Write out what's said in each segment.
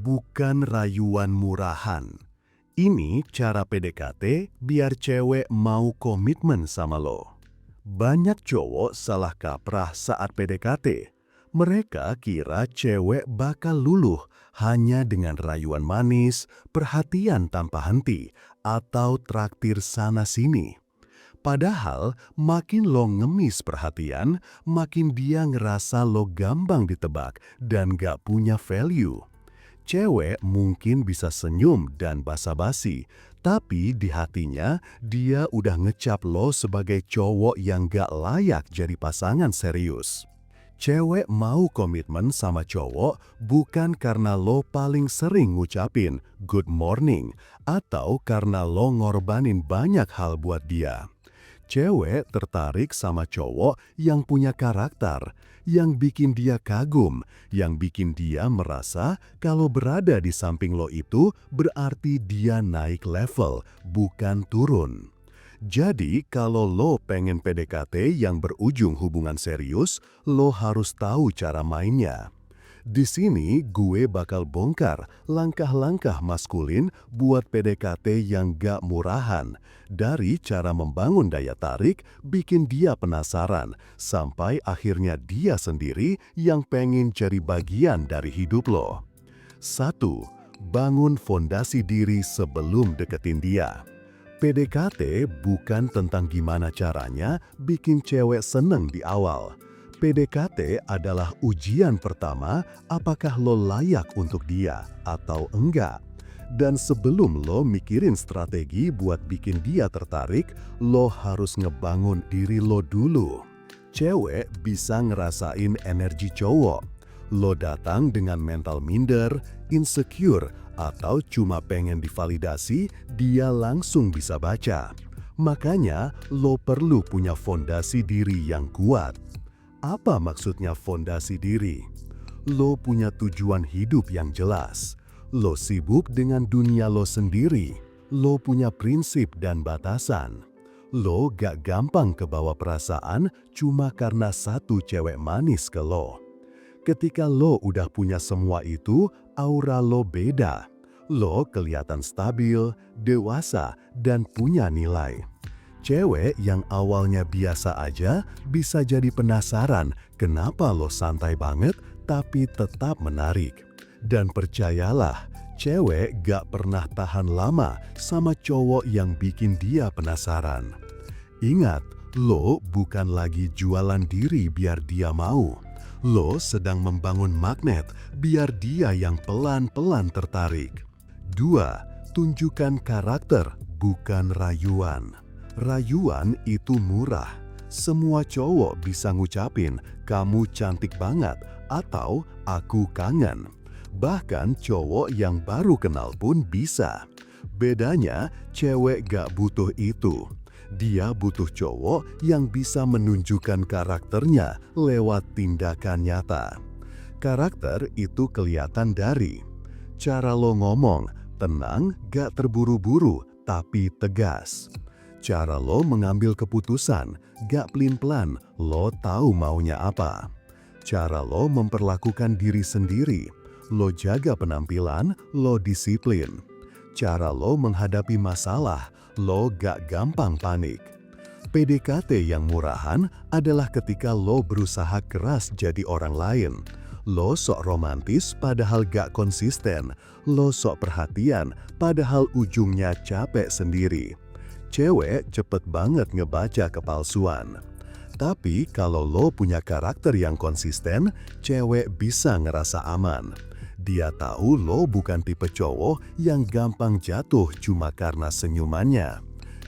bukan rayuan murahan. Ini cara PDKT biar cewek mau komitmen sama lo. Banyak cowok salah kaprah saat PDKT. Mereka kira cewek bakal luluh hanya dengan rayuan manis, perhatian tanpa henti, atau traktir sana-sini. Padahal makin lo ngemis perhatian, makin dia ngerasa lo gampang ditebak dan gak punya value. Cewek mungkin bisa senyum dan basa-basi, tapi di hatinya dia udah ngecap lo sebagai cowok yang gak layak jadi pasangan serius. Cewek mau komitmen sama cowok bukan karena lo paling sering ngucapin good morning atau karena lo ngorbanin banyak hal buat dia. Cewek tertarik sama cowok yang punya karakter, yang bikin dia kagum, yang bikin dia merasa kalau berada di samping lo itu berarti dia naik level, bukan turun. Jadi kalau lo pengen PDKT yang berujung hubungan serius, lo harus tahu cara mainnya. Di sini gue bakal bongkar langkah-langkah maskulin buat PDKT yang gak murahan. Dari cara membangun daya tarik, bikin dia penasaran, sampai akhirnya dia sendiri yang pengen jadi bagian dari hidup lo. 1. Bangun fondasi diri sebelum deketin dia. PDKT bukan tentang gimana caranya bikin cewek seneng di awal. PDKT adalah ujian pertama apakah lo layak untuk dia atau enggak. Dan sebelum lo mikirin strategi buat bikin dia tertarik, lo harus ngebangun diri lo dulu. Cewek bisa ngerasain energi cowok. Lo datang dengan mental minder, insecure, atau cuma pengen divalidasi, dia langsung bisa baca. Makanya lo perlu punya fondasi diri yang kuat. Apa maksudnya fondasi diri? Lo punya tujuan hidup yang jelas. Lo sibuk dengan dunia lo sendiri. Lo punya prinsip dan batasan. Lo gak gampang kebawa perasaan cuma karena satu cewek manis ke lo. Ketika lo udah punya semua itu, aura lo beda. Lo kelihatan stabil, dewasa, dan punya nilai. Cewek yang awalnya biasa aja bisa jadi penasaran kenapa lo santai banget tapi tetap menarik. Dan percayalah, cewek gak pernah tahan lama sama cowok yang bikin dia penasaran. Ingat, lo bukan lagi jualan diri biar dia mau. Lo sedang membangun magnet biar dia yang pelan-pelan tertarik. 2. Tunjukkan karakter, bukan rayuan. Rayuan itu murah. Semua cowok bisa ngucapin, kamu cantik banget, atau aku kangen. Bahkan cowok yang baru kenal pun bisa. Bedanya, cewek gak butuh itu. Dia butuh cowok yang bisa menunjukkan karakternya lewat tindakan nyata. Karakter itu kelihatan dari cara lo ngomong, tenang, gak terburu-buru, tapi tegas. Cara lo mengambil keputusan, gak pelin-pelan, lo tahu maunya apa. Cara lo memperlakukan diri sendiri, lo jaga penampilan, lo disiplin. Cara lo menghadapi masalah, lo gak gampang panik. PDKT yang murahan adalah ketika lo berusaha keras jadi orang lain. Lo sok romantis padahal gak konsisten. Lo sok perhatian padahal ujungnya capek sendiri. Cewek cepet banget ngebaca kepalsuan. Tapi kalau lo punya karakter yang konsisten, cewek bisa ngerasa aman. Dia tahu lo bukan tipe cowok yang gampang jatuh cuma karena senyumannya.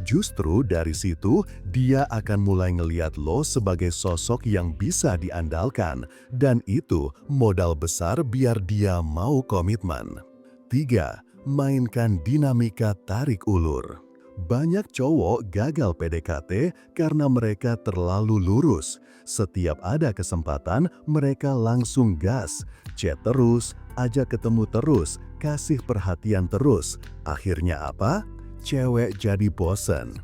Justru dari situ, dia akan mulai ngeliat lo sebagai sosok yang bisa diandalkan. Dan itu modal besar biar dia mau komitmen. 3. Mainkan dinamika tarik ulur. Banyak cowok gagal PDKT karena mereka terlalu lurus. Setiap ada kesempatan, mereka langsung gas. Chat terus, ajak ketemu terus, kasih perhatian terus. Akhirnya apa? Cewek jadi bosen.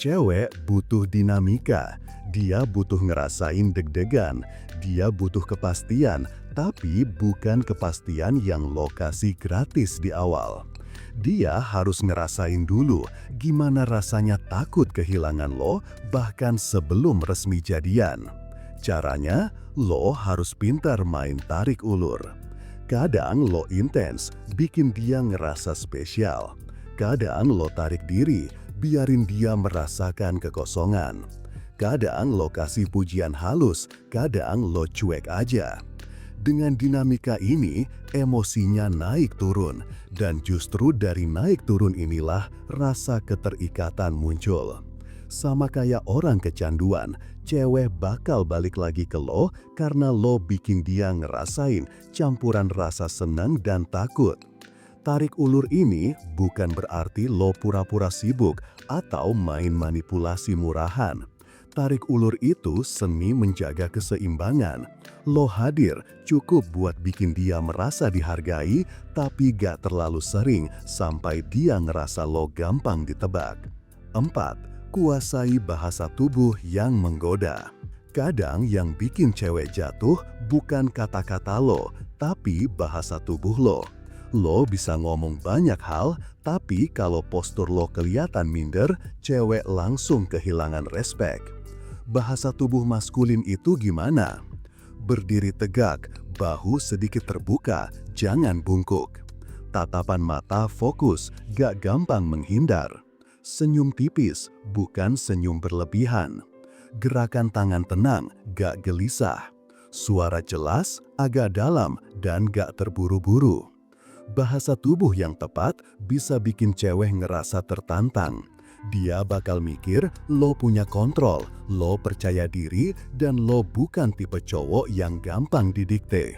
Cewek butuh dinamika. Dia butuh ngerasain deg-degan. Dia butuh kepastian, Tapi bukan kepastian yang lo kasih gratis di awal. Dia harus ngerasain dulu gimana rasanya takut kehilangan lo bahkan sebelum resmi jadian. Caranya, lo harus pintar main tarik ulur. Kadang lo intens, bikin dia ngerasa spesial. Kadang lo tarik diri, biarin dia merasakan kekosongan. Kadang lo kasih pujian halus, kadang lo cuek aja. Dengan dinamika ini, emosinya naik turun, dan justru dari naik turun inilah rasa keterikatan muncul. Sama kayak orang kecanduan, cewek bakal balik lagi ke lo karena lo bikin dia ngerasain campuran rasa senang dan takut. Tarik ulur ini bukan berarti lo pura-pura sibuk atau main manipulasi murahan. Tarik ulur itu seni menjaga keseimbangan. Lo hadir cukup buat bikin dia merasa dihargai, tapi gak terlalu sering sampai dia ngerasa lo gampang ditebak. 4. Kuasai bahasa tubuh yang menggoda. Kadang yang bikin cewek jatuh bukan kata-kata lo, tapi bahasa tubuh lo. Lo bisa ngomong banyak hal, tapi kalau postur lo kelihatan minder, cewek langsung kehilangan respek. Bahasa tubuh maskulin itu gimana? Berdiri tegak, bahu sedikit terbuka, jangan bungkuk. Tatapan mata fokus, gak gampang menghindar. Senyum tipis, bukan senyum berlebihan. Gerakan tangan tenang, gak gelisah. Suara jelas, agak dalam, dan gak terburu-buru. Bahasa tubuh yang tepat bisa bikin cewek ngerasa tertantang. Dia bakal mikir lo punya kontrol, lo percaya diri, dan lo bukan tipe cowok yang gampang didikte.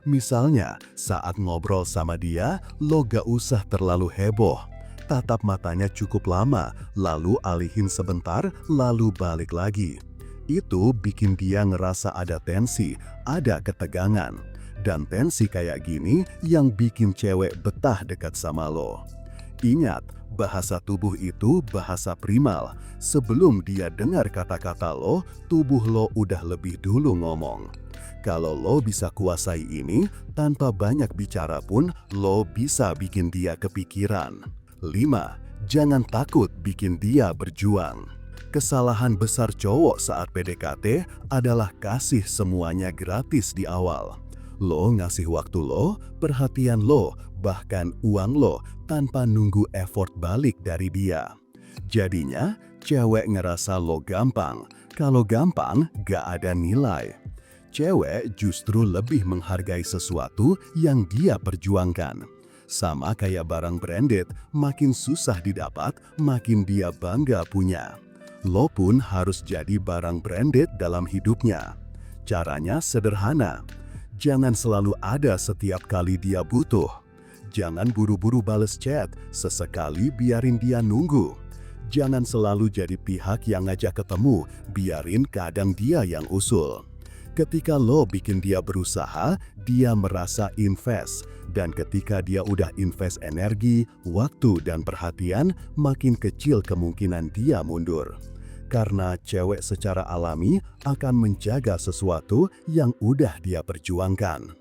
Misalnya, saat ngobrol sama dia, lo gak usah terlalu heboh. Tatap matanya cukup lama, lalu alihin sebentar, lalu balik lagi. Itu bikin dia ngerasa ada tensi, ada ketegangan. Dan tensi kayak gini yang bikin cewek betah dekat sama lo. Ingat, bahasa tubuh itu bahasa primal. Sebelum dia dengar kata-kata lo, tubuh lo udah lebih dulu ngomong. Kalau lo bisa kuasai ini, tanpa banyak bicara pun, lo bisa bikin dia kepikiran. 5. Jangan takut bikin dia berjuang. Kesalahan besar cowok saat PDKT adalah kasih semuanya gratis di awal. Lo ngasih waktu lo, perhatian lo, bahkan uang lo tanpa nunggu effort balik dari dia. Jadinya, cewek ngerasa lo gampang. Kalau gampang, gak ada nilai. Cewek justru lebih menghargai sesuatu yang dia perjuangkan. Sama kayak barang branded, makin susah didapat, makin dia bangga punya. Lo pun harus jadi barang branded dalam hidupnya. Caranya sederhana. Jangan selalu ada setiap kali dia butuh. Jangan buru-buru bales chat, sesekali biarin dia nunggu. Jangan selalu jadi pihak yang ngajak ketemu, biarin kadang dia yang usul. Ketika lo bikin dia berusaha, dia merasa invest. Dan ketika dia udah invest energi, waktu, dan perhatian, makin kecil kemungkinan dia mundur. Karena cewek secara alami akan menjaga sesuatu yang udah dia perjuangkan.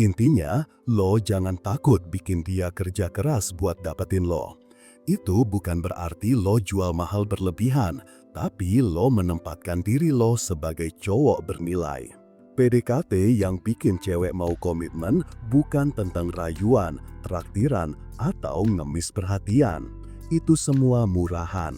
Intinya, lo jangan takut bikin dia kerja keras buat dapetin lo. Itu bukan berarti lo jual mahal berlebihan, tapi lo menempatkan diri lo sebagai cowok bernilai. PDKT yang bikin cewek mau komitmen bukan tentang rayuan, traktiran, atau ngemis perhatian. Itu semua murahan.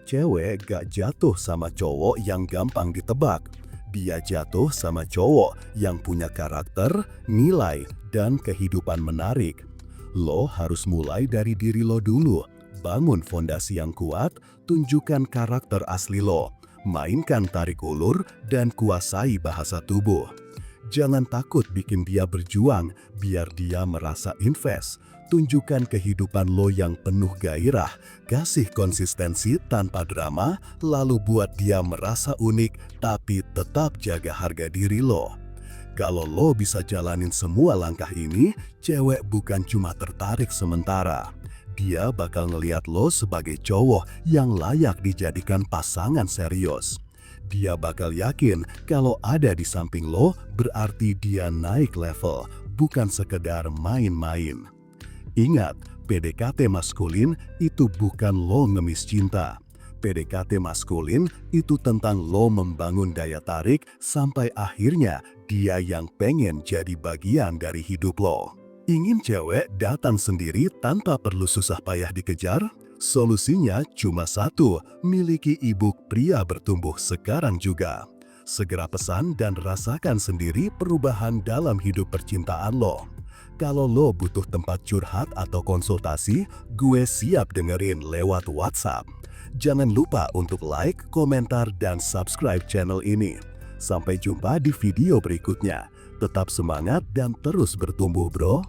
Cewek gak jatuh sama cowok yang gampang ditebak. Dia jatuh sama cowok yang punya karakter, nilai, dan kehidupan menarik. Lo harus mulai dari diri lo dulu. Bangun fondasi yang kuat, tunjukkan karakter asli lo. Mainkan tarik ulur, dan kuasai bahasa tubuh. Jangan takut bikin dia berjuang, biar dia merasa invest. Tunjukkan kehidupan lo yang penuh gairah, kasih konsistensi tanpa drama, lalu buat dia merasa unik, tapi tetap jaga harga diri lo. Kalau lo bisa jalanin semua langkah ini, cewek bukan cuma tertarik sementara. Dia bakal ngeliat lo sebagai cowok yang layak dijadikan pasangan serius. Dia bakal yakin kalau ada di samping lo berarti dia naik level, bukan sekedar main-main. Ingat, PDKT maskulin itu bukan lo ngemis cinta. PDKT maskulin itu tentang lo membangun daya tarik sampai akhirnya dia yang pengen jadi bagian dari hidup lo. Ingin cewek datang sendiri tanpa perlu susah payah dikejar? Solusinya cuma satu, miliki e-book Pria Bertumbuh Sekarang juga. Segera pesan dan rasakan sendiri perubahan dalam hidup percintaan lo. Kalau lo butuh tempat curhat atau konsultasi, gue siap dengerin lewat WhatsApp. Jangan lupa untuk like, komentar, dan subscribe channel ini. Sampai jumpa di video berikutnya. Tetap semangat dan terus bertumbuh, bro.